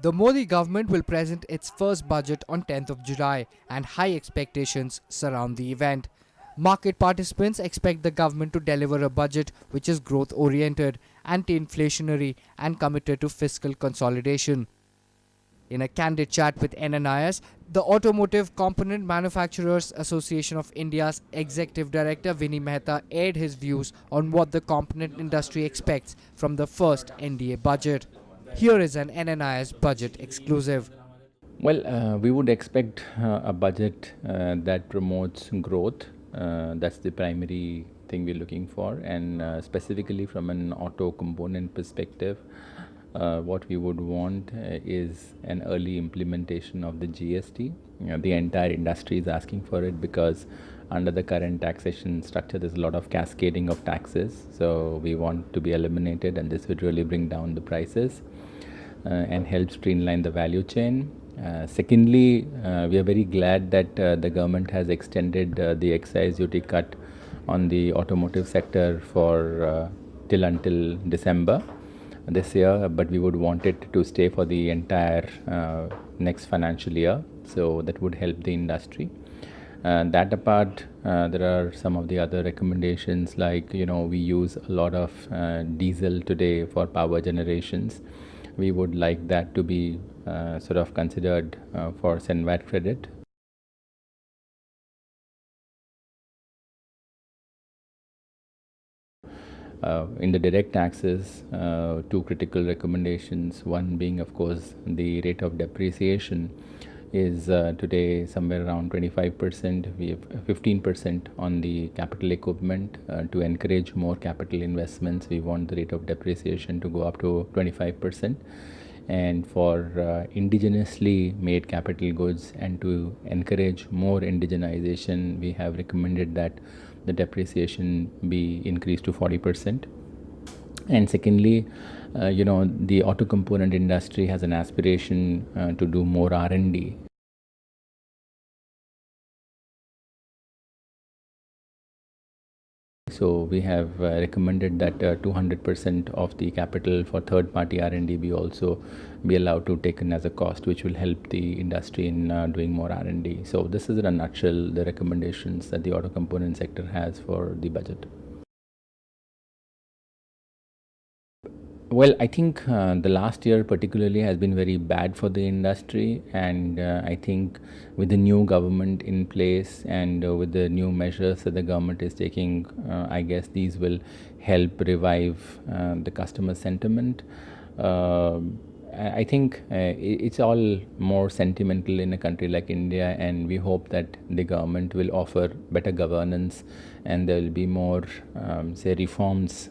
The Modi government will present its first budget on 10th of July and high expectations surround the event. Market participants expect the government to deliver a budget which is growth-oriented, anti-inflationary and committed to fiscal consolidation. In a candid chat with NNIS, the Automotive Component Manufacturers Association of India's Executive Director Vinnie Mehta aired his views on what the component industry expects from the first NDA budget. Here is an NNIS budget exclusive. Well, we would expect a budget that promotes growth. That's the primary thing we're looking for, and specifically from an auto component perspective, what we would want is an early implementation of the GST. The entire industry is asking for it because under the current taxation structure, there's a lot of cascading of taxes. So we want to be eliminated, and this would really bring down the prices and help streamline the value chain. Secondly, we are very glad that the government has extended the excise duty cut on the automotive sector for till until December this year, but we would want it to stay for the entire next financial year. So that would help the industry. That apart, there are some of the other recommendations, like we use a lot of diesel today for power generations. We would like that to be sort of considered for SENVAT credit. In the direct taxes, two critical recommendations. One being, of course, the rate of depreciation is today somewhere around 25%. We have 15% on the capital equipment. To encourage more capital investments, we want the rate of depreciation to go up to 25%. And for indigenously made capital goods, and to encourage more indigenization, we have recommended that the depreciation be increased to 40%. And secondly, the auto component industry has an aspiration to do more R&D. So we have recommended that 200% of the capital for third-party R&D be also be allowed to taken as a cost, which will help the industry in doing more R&D. So this is in a nutshell the recommendations that the auto component sector has for the budget. Well, I think the last year particularly has been very bad for the industry, and I think with the new government in place and with the new measures that the government is taking, I guess these will help revive the customer sentiment. I think it's all more sentimental in a country like India, and we hope that the government will offer better governance and there will be more, say, reforms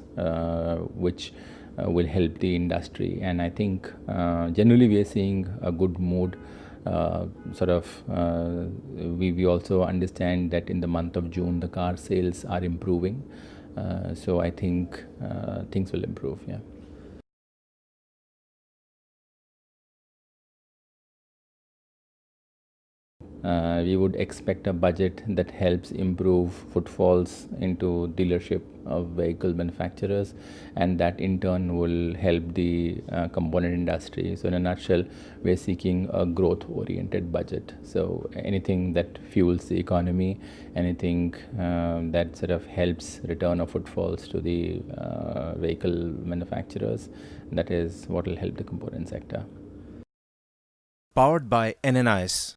which will help the industry. And I think generally we are seeing a good mood. We also understand that in the month of June the car sales are improving. So I think things will improve. Yeah. We would expect a budget that helps improve footfalls into dealership of vehicle manufacturers, and that in turn will help the component industry. So in a nutshell, we are seeking a growth oriented budget. So anything that fuels the economy, anything that sort of helps return of footfalls to the vehicle manufacturers, that is what will help the component sector. Powered by NNIS.